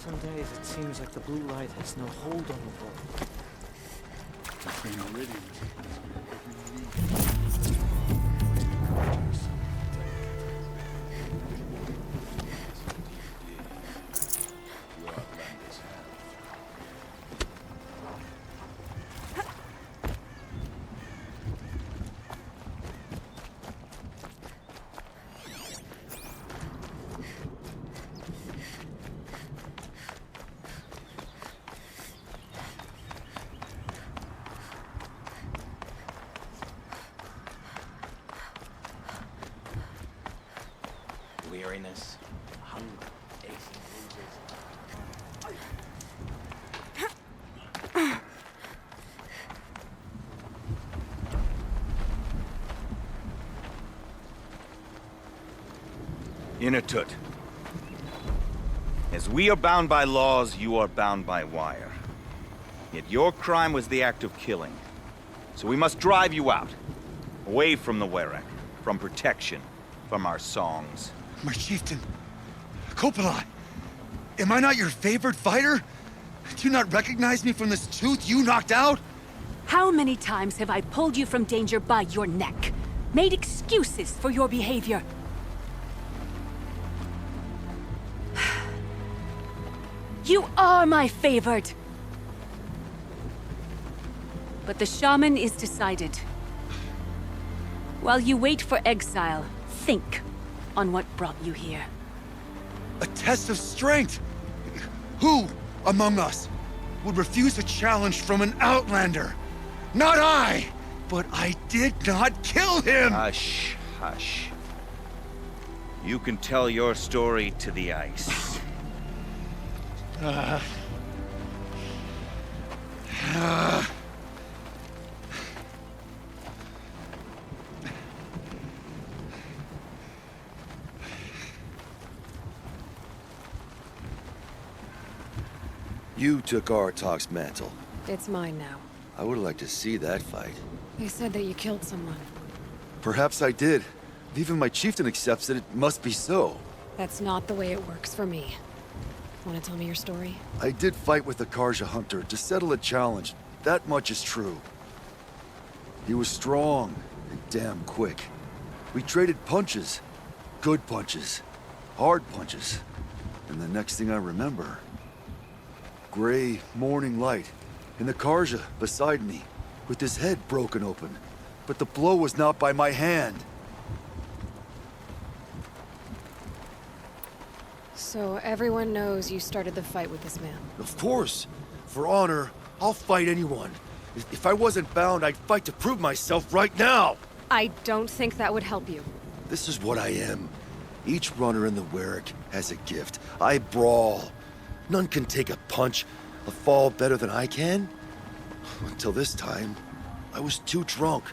Some days it seems like the blue light has no hold on the world. Weariness, hunger, aching Inatut. As we are bound by laws, you are bound by wire. Yet your crime was the act of killing. So we must drive you out. Away from the Werek, from protection, from our songs. My chieftain, Coppola, am I not your favorite fighter? Do you not recognize me from this tooth you knocked out? How many times have I pulled you from danger by your neck? Made excuses for your behavior? You are my favored! But the shaman is decided. While you wait for exile, think on what brought you here. A test of strength! Who among us would refuse a challenge from an outlander? Not I! But I did not kill him! Hush, hush. You can tell your story to the ice. You took Artok's mantle. It's mine now. I would like to see that fight. They said that you killed someone. Perhaps I did. If even my chieftain accepts it, it must be so. That's not the way it works for me. Want to tell me your story? I did fight with the Carja hunter to settle a challenge. That much is true. He was strong and damn quick. We traded punches. Good punches. Hard punches. And the next thing I remember... gray morning light. And the Carja beside me, with his head broken open. But the blow was not by my hand. So everyone knows you started the fight with this man. Of course. For honor, I'll fight anyone. If I wasn't bound, I'd fight to prove myself right now! I don't think that would help you. This is what I am. Each runner in the Werrick has a gift. I brawl. None can take a punch, a fall better than I can. Until this time, I was too drunk.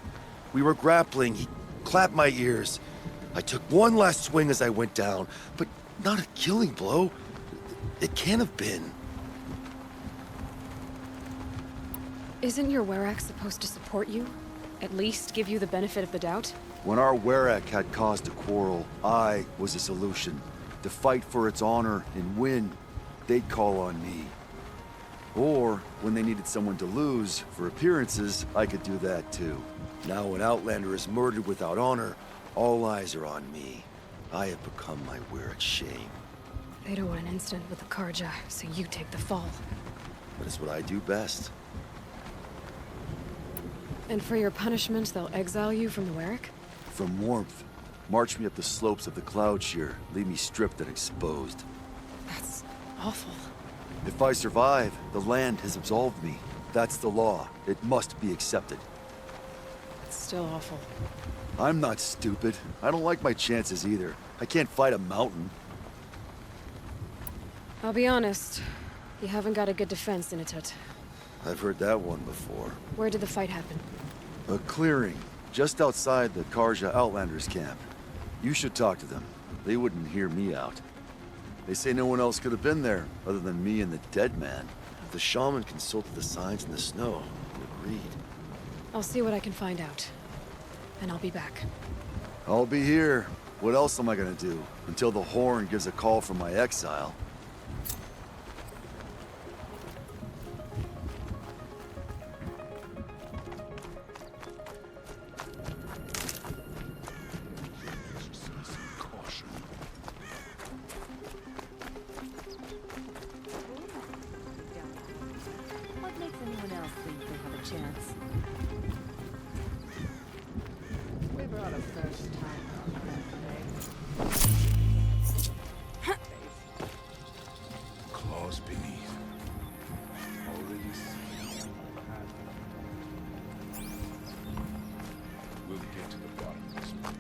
We were grappling. He clapped my ears. I took one last swing as I went down, but not a killing blow. It can't have been. Isn't your Werrick supposed to support you? At least give you the benefit of the doubt? When our Werrick had cause to quarrel, I was a solution. To fight for its honor and win, they'd call on me. Or, when they needed someone to lose, for appearances, I could do that too. Now an Outlander is murdered without honor, all eyes are on me. I have become my Werrick's shame. They don't want an incident with the Carja, so you take the fall. That is what I do best. And for your punishment, they'll exile you from the Werrick? From warmth, march me up the slopes of the Cloud Shear, leave me stripped and exposed. That's awful. If I survive, the land has absolved me. That's the law. It must be accepted. It's still awful. I'm not stupid. I don't like my chances either. I can't fight a mountain. I'll be honest. You haven't got a good defense, Inatut. I've heard that one before. Where did the fight happen? A clearing, just outside the Carja Outlanders camp. You should talk to them. They wouldn't hear me out. They say no one else could have been there, other than me and the dead man. The shaman consulted the signs in the snow and agreed. I'll see what I can find out. And I'll be back. I'll be here. What else am I gonna do? Until the Horn gives a call from my exile. What makes anyone else think they have a chance? We brought a first time today. Claws beneath. Already seen. We'll get to the bottom of this one.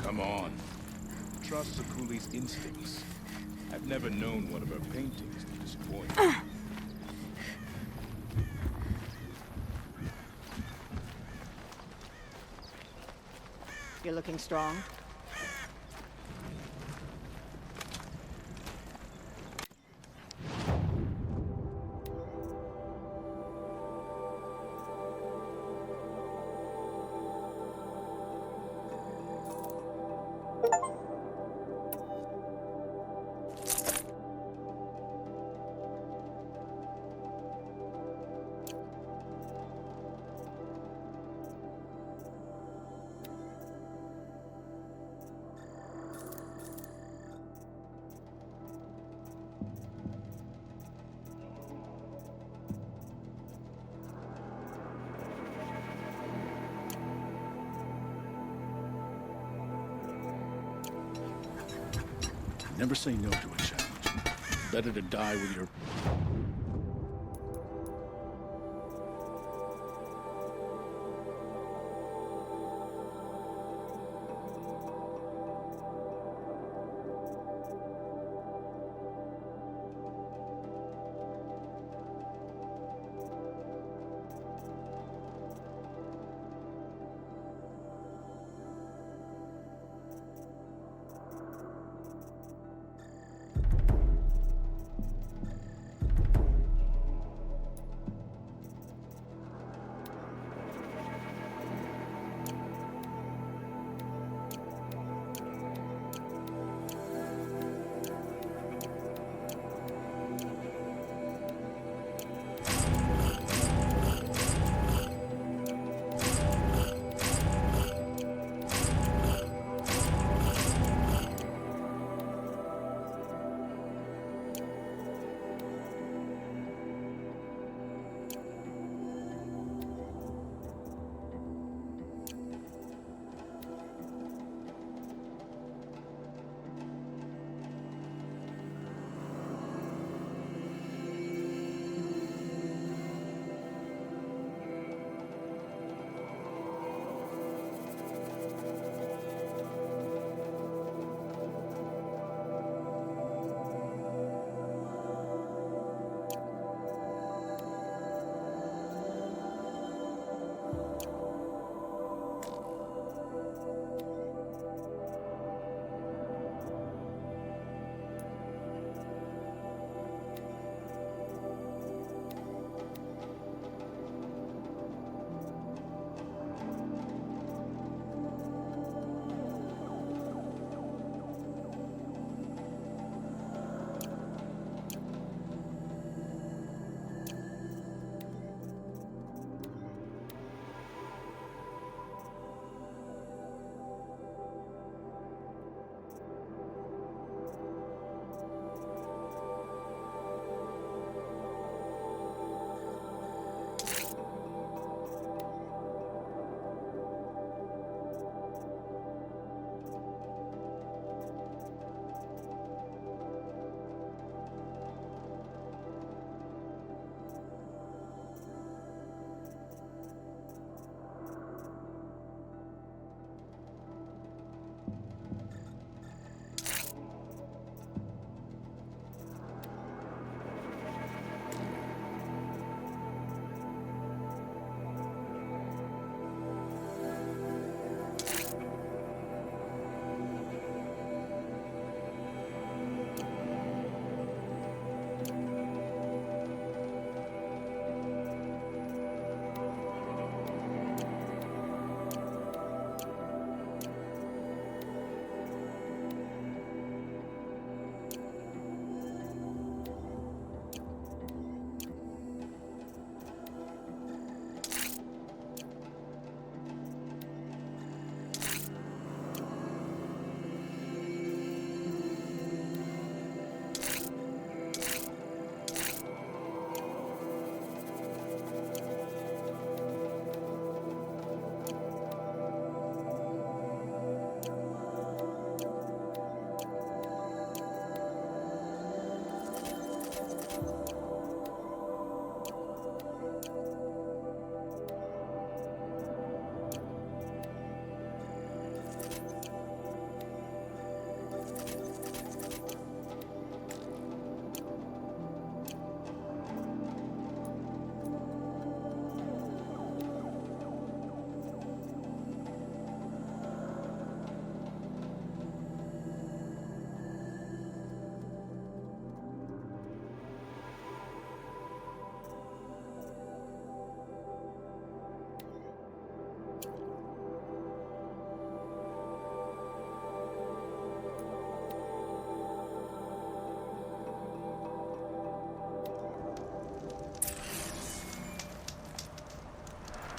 Come on. Trust Sakuli's instincts. I've never known one of her paintings to disappoint. You're looking strong. Never say no to a challenge. Better to die with your...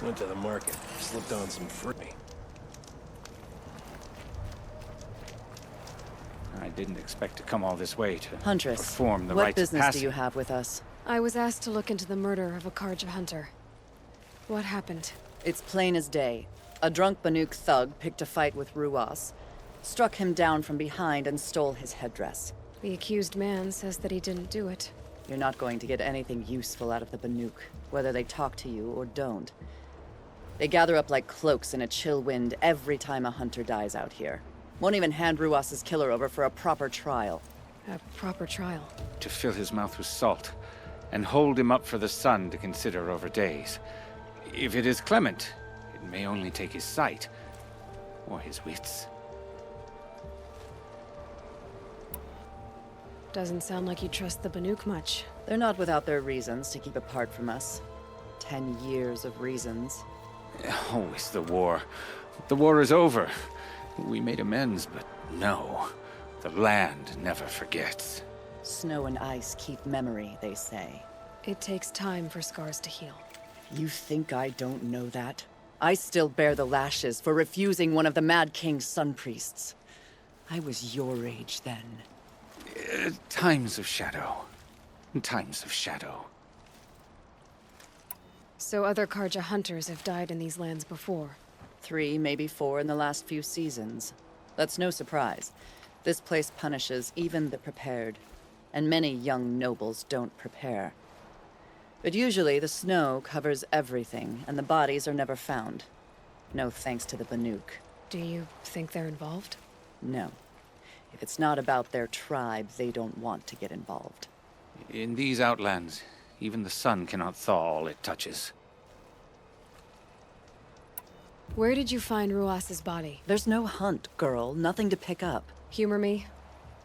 Went to the market, slipped on some free. I didn't expect to come all this way to Huntress, perform the what rites of business do passage. you have with us? I was asked to look into the murder of a Carja hunter. What happened? It's plain as day. A drunk Banuk thug picked a fight with Ruas, struck him down from behind and stole his headdress. The accused man says that he didn't do it. You're not going to get anything useful out of the Banuk, whether they talk to you or don't. They gather up like cloaks in a chill wind every time a hunter dies out here. Won't even hand Ruas's killer over for a proper trial. A proper trial? To fill his mouth with salt, and hold him up for the sun to consider over days. If it is clement, it may only take his sight, or his wits. Doesn't sound like you trust the Banuk much. They're not without their reasons to keep apart from us. 10 years of reasons. Always the war. The war is over. We made amends, but no. The land never forgets. Snow and ice keep memory, they say. It takes time for scars to heal. You think I don't know that? I still bear the lashes for refusing one of the Mad King's sun priests. I was your age then. Times of shadow. Times of shadow. So other Carja hunters have died in these lands before? 3, maybe 4 in the last few seasons. That's no surprise. This place punishes even the prepared, and many young nobles don't prepare. But usually the snow covers everything, and the bodies are never found. No thanks to the Banuk. Do you think they're involved? No. If it's not about their tribe, they don't want to get involved. In these outlands, even the sun cannot thaw all it touches. Where did you find Ruas's body? There's no hunt, girl. Nothing to pick up. Humor me.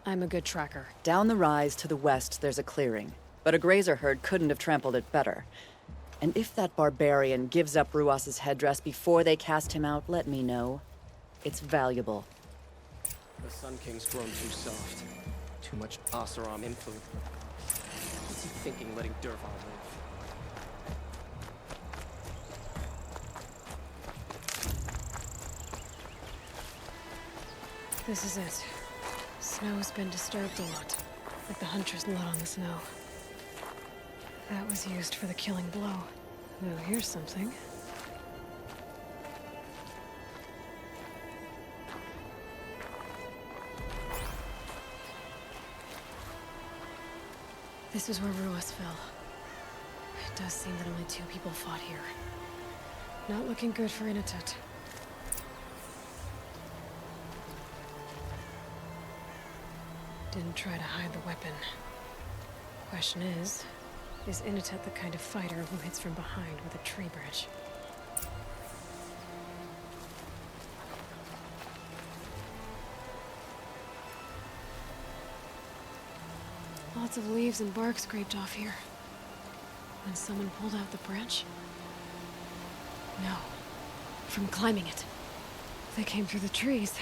I'm a good tracker. Down the rise to the west, there's a clearing. But a grazer herd couldn't have trampled it better. And if that barbarian gives up Ruas's headdress before they cast him out, let me know. It's valuable. The Sun King's grown too soft. Too much Oseram influence. What's he thinking, letting Durval live? This is it. Snow's been disturbed a lot. Like the hunter's blood on the snow. That was used for the killing blow. Now here's something. This is where Ruas fell. It does seem that only 2 people fought here. Not looking good for Inatut. Didn't try to hide the weapon. Question is Inatut the kind of fighter who hits from behind with a tree branch? Lots of leaves and bark scraped off here. When someone pulled out the branch? No. From climbing it. They came through the trees.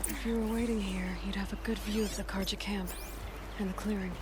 If you were waiting here, you'd have a good view of the Carja camp and the clearing.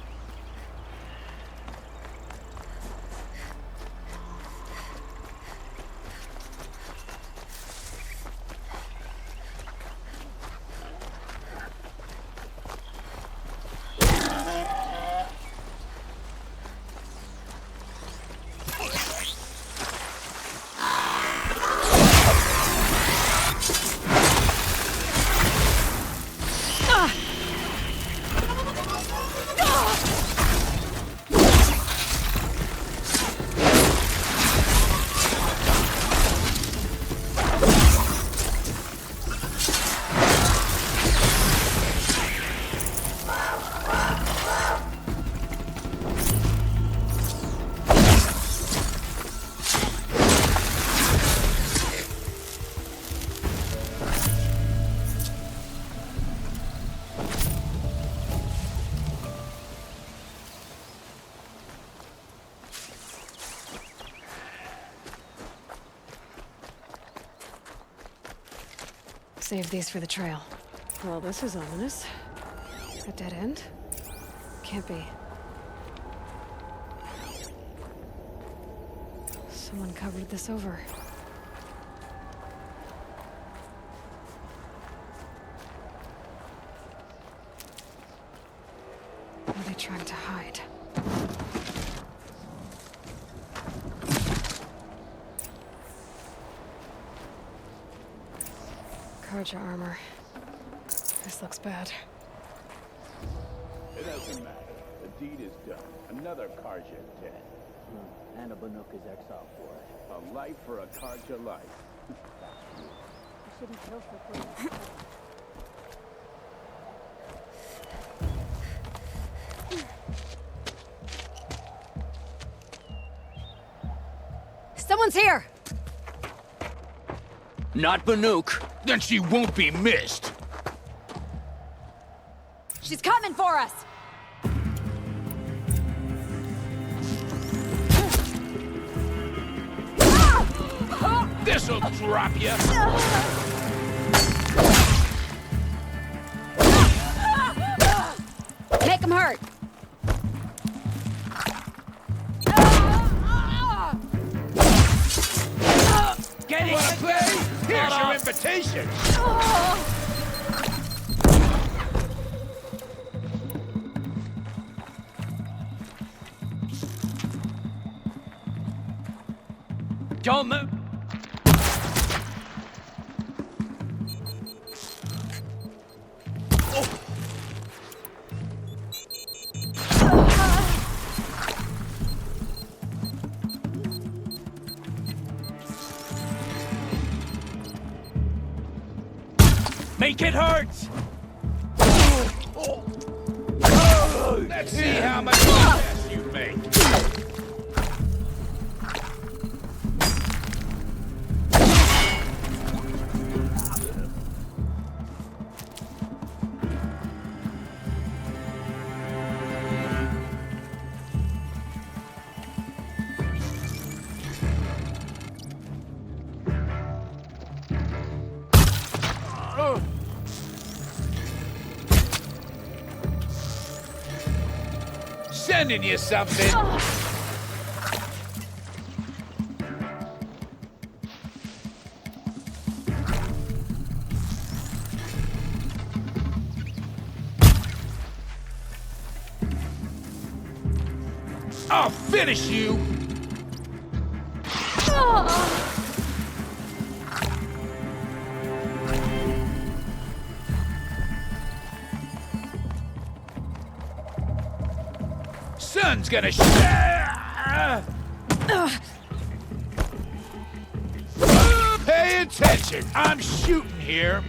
Save these for the trail. Well, this is ominous. A dead end? Can't be. Someone covered this over. What are they trying to hide? Carja armor. This looks bad. It doesn't matter. The deed is done. Another Carja dead. And a Banuk is exiled for it. A life for a Carja life. I shouldn't kill so quick. Someone's here! Not Banuk. Then she won't be missed. She's coming for us! This'll drop you. Make him hurt! Get it! Wanna play? Here's your invitation. Don't move. Make it hurt! Let's see how much progress you make. Sending you something. I'll finish you. Sun's gonna Pay attention. I'm shooting here.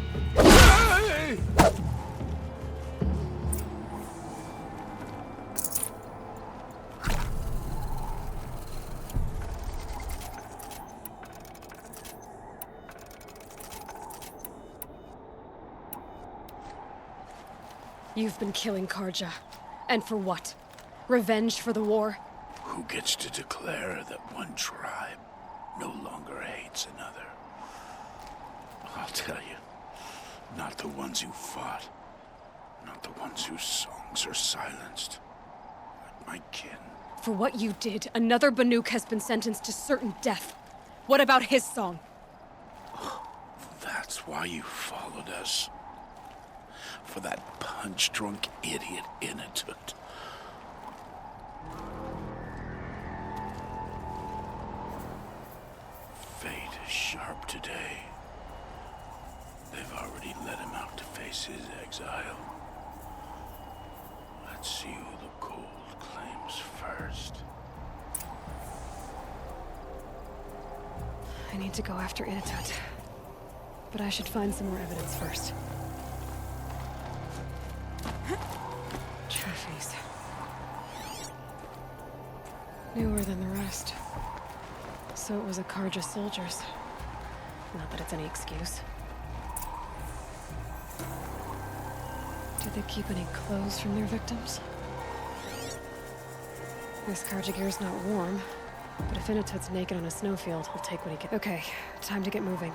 You've been killing Carja. And for what? Revenge for the war? Who gets to declare that one tribe no longer hates another? I'll tell you, not the ones who fought, not the ones whose songs are silenced, like my kin. For what you did, another Banuk has been sentenced to certain death. What about his song? That's why you followed us. For that punch-drunk idiot Inatut. Fate is sharp today. They've already let him out to face his exile. Let's see who the cold claims first. I need to go after Inatut. But I should find some more evidence first. Trophies. Newer than the rest. So it was a Carja soldiers. Not that it's any excuse. Did they keep any clothes from their victims? This Carja gear's not warm, but if Inatut's naked on a snowfield, he'll take what he can. Okay, time to get moving.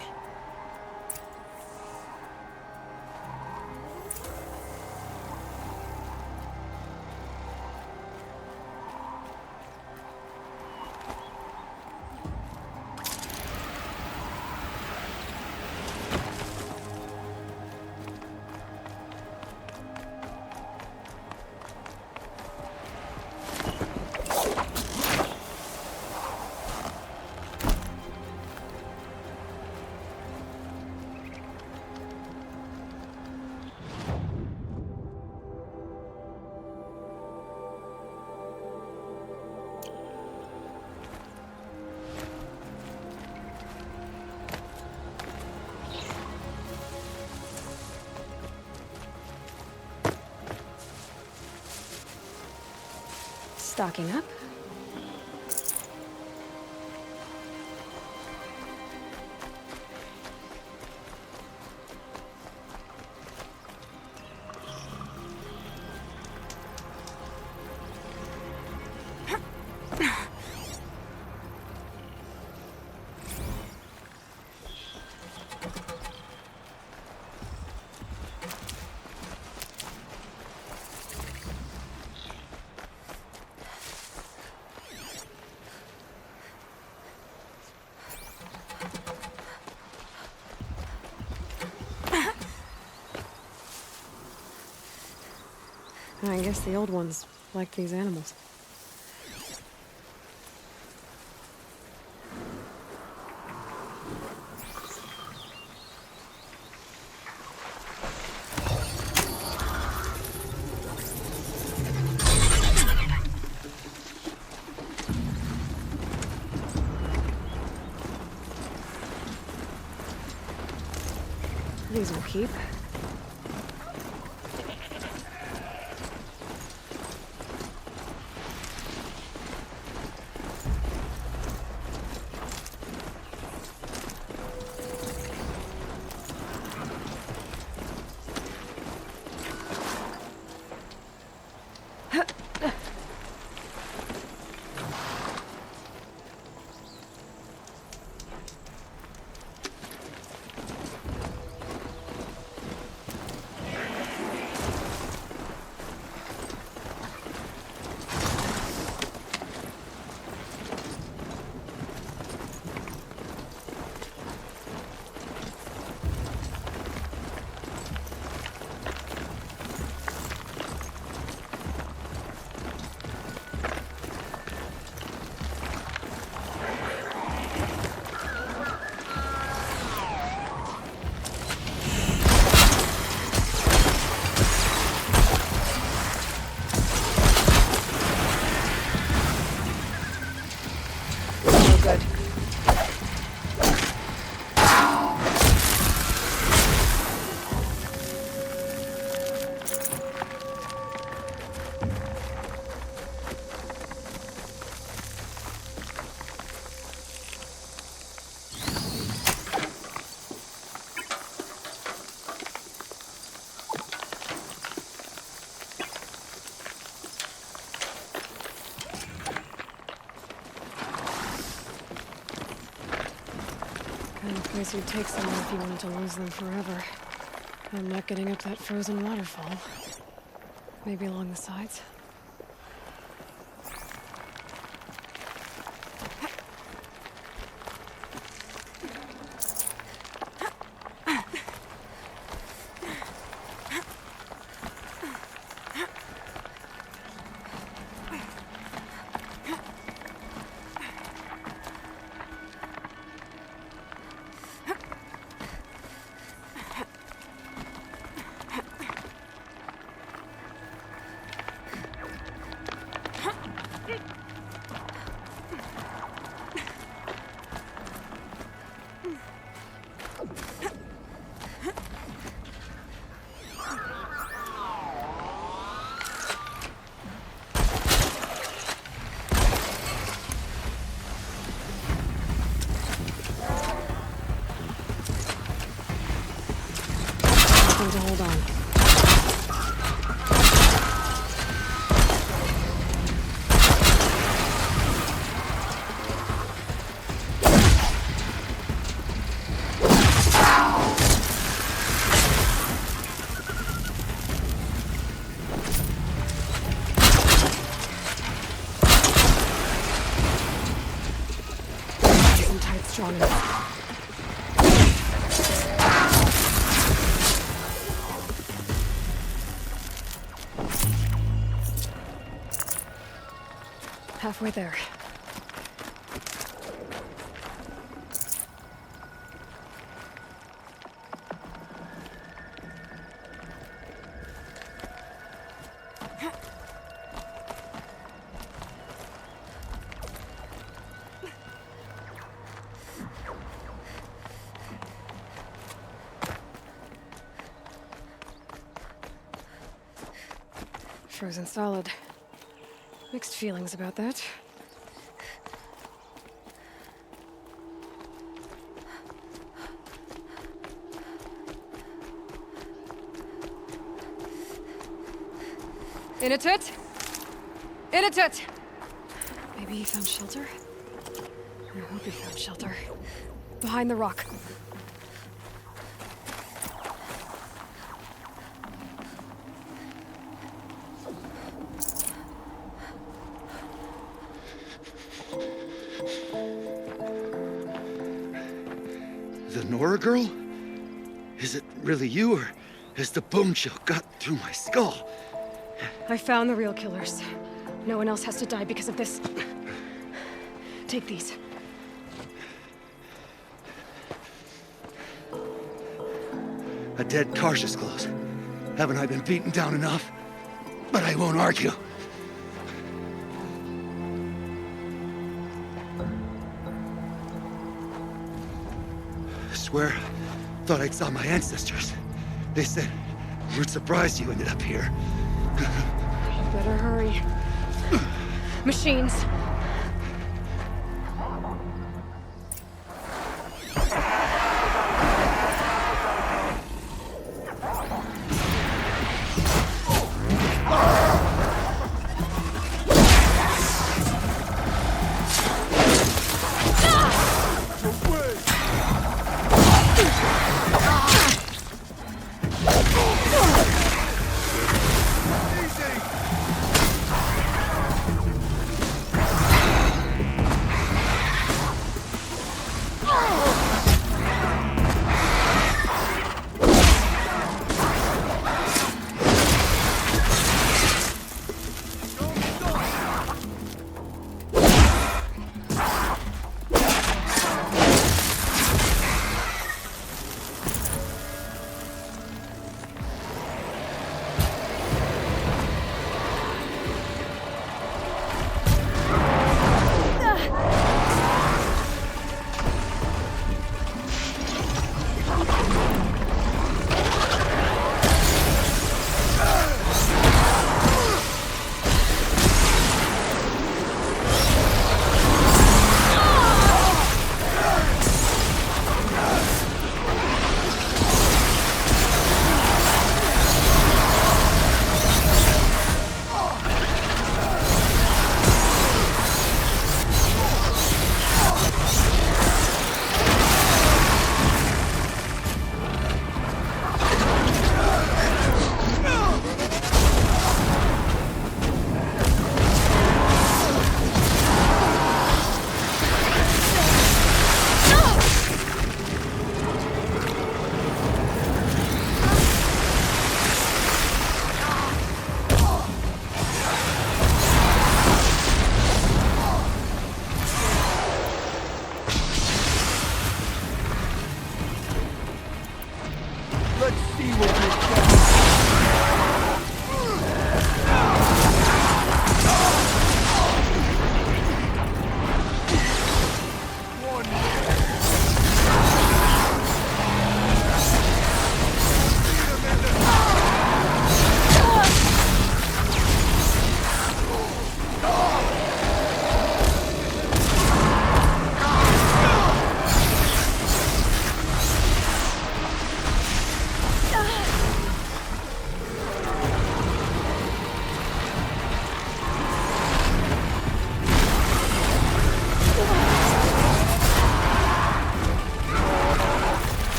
Stocking up. I guess the old ones liked these animals. These will keep. Kind of place you'd take someone if you wanted to lose them forever. I'm not getting up that frozen waterfall. Maybe along the sides? To hold on. Isn't tight strong enough. Halfway there. Frozen solid. Mixed feelings about that. Inatut! Inatut! Maybe he found shelter? I hope he found shelter. Behind the rock. The Nora girl? Is it really you, or has the bone chill got through my skull? I found the real killers. No one else has to die because of this. Take these. A dead Carja's close. Haven't I been beaten down enough? But I won't argue. I swear, thought I saw my ancestors. They said, we're surprised you ended up here. Better hurry. Machines.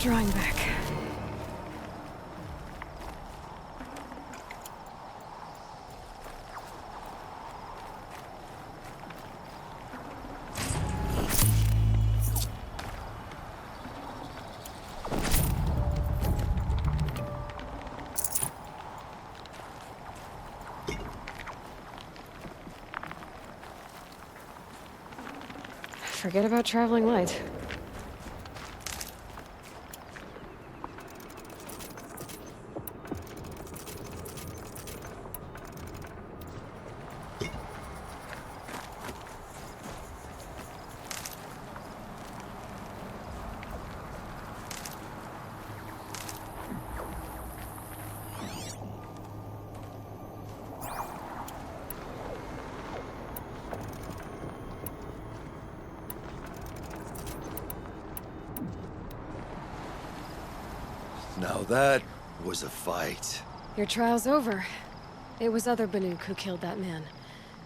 drawing back. Forget about traveling light. Now that was a fight. Your trial's over. It was other Banuk who killed that man.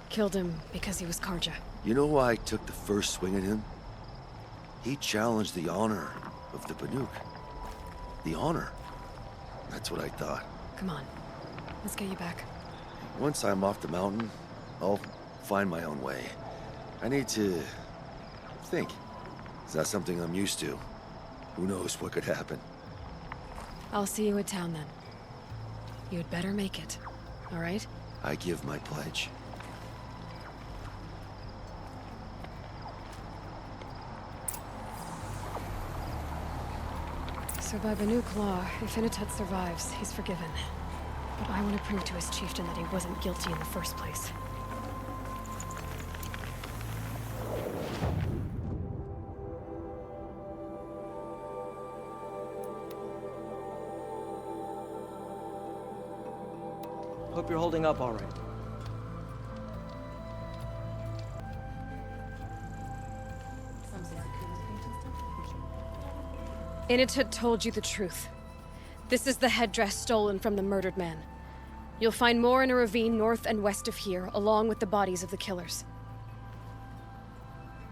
Killed him because he was Carja. You know why I took the first swing at him? He challenged the honor of the Banuk. The honor. That's what I thought. Come on. Let's get you back. Once I'm off the mountain, I'll find my own way. I need to think. It's not something I'm used to. Who knows what could happen? I'll see you at town then. You'd better make it, all right? I give my pledge. So by Banuk law, if Inatut survives, he's forgiven. But I want to prove to his chieftain that he wasn't guilty in the first place. Hope you're holding up all right. Inatut told you the truth. This is the headdress stolen from the murdered man. You'll find more in a ravine north and west of here, along with the bodies of the killers.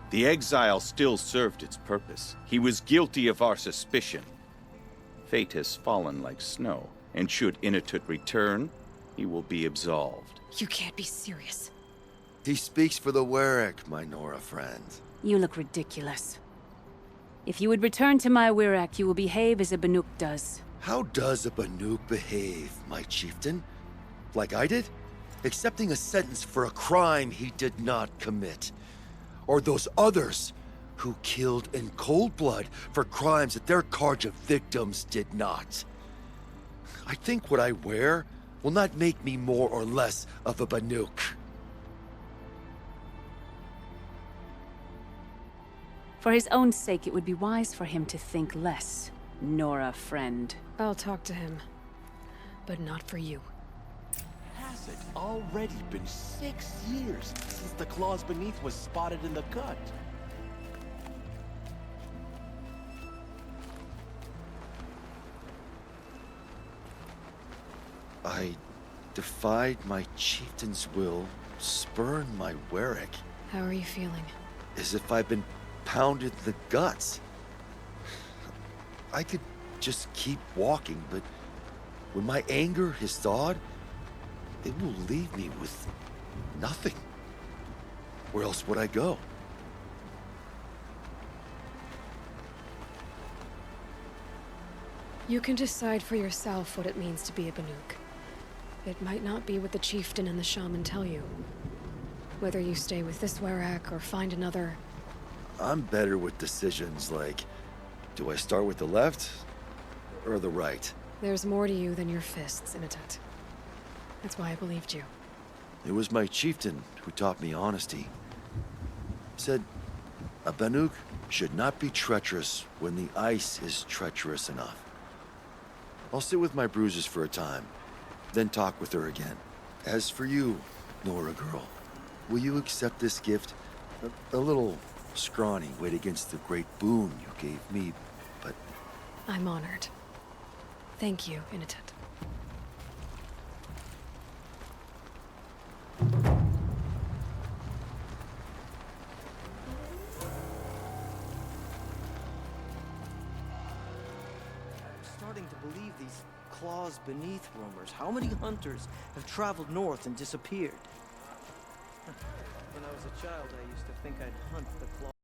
The exile still served its purpose. He was guilty of our suspicion. Fate has fallen like snow, and should Inatut return, he will be absolved. You can't be serious. He speaks for the Werek, my Nora friend. You look ridiculous. If you would return to my Werek, you will behave as a Banuk does. How does a Banuk behave, my chieftain? Like I did? Accepting a sentence for a crime he did not commit. Or those others who killed in cold blood for crimes that their Carja victims did not. I think what I wear will not make me more or less of a Banuk. For his own sake, it would be wise for him to think less, Nora friend. I'll talk to him. But not for you. Has it already been 6 years since the claws beneath was spotted in the gut? I defied my chieftain's will, spurned my Werek. How are you feeling? As if I've been pounded in the guts. I could just keep walking, but when my anger has thawed, it will leave me with nothing. Where else would I go? You can decide for yourself what it means to be a Banuk. It might not be what the chieftain and the shaman tell you. Whether you stay with this Werek or find another... I'm better with decisions like, do I start with the left or the right? There's more to you than your fists, Inatut. That's why I believed you. It was my chieftain who taught me honesty. Said, a Banuk should not be treacherous when the ice is treacherous enough. I'll sit with my bruises for a time, then talk with her again. As for you, Nora girl, will you accept this gift? A little scrawny weighed against the great boon you gave me, but... I'm honored. Thank you, Inatut. starting to believe these claws beneath rumors. How many hunters have traveled north and disappeared? When I was a child, I used to think I'd hunt the claws.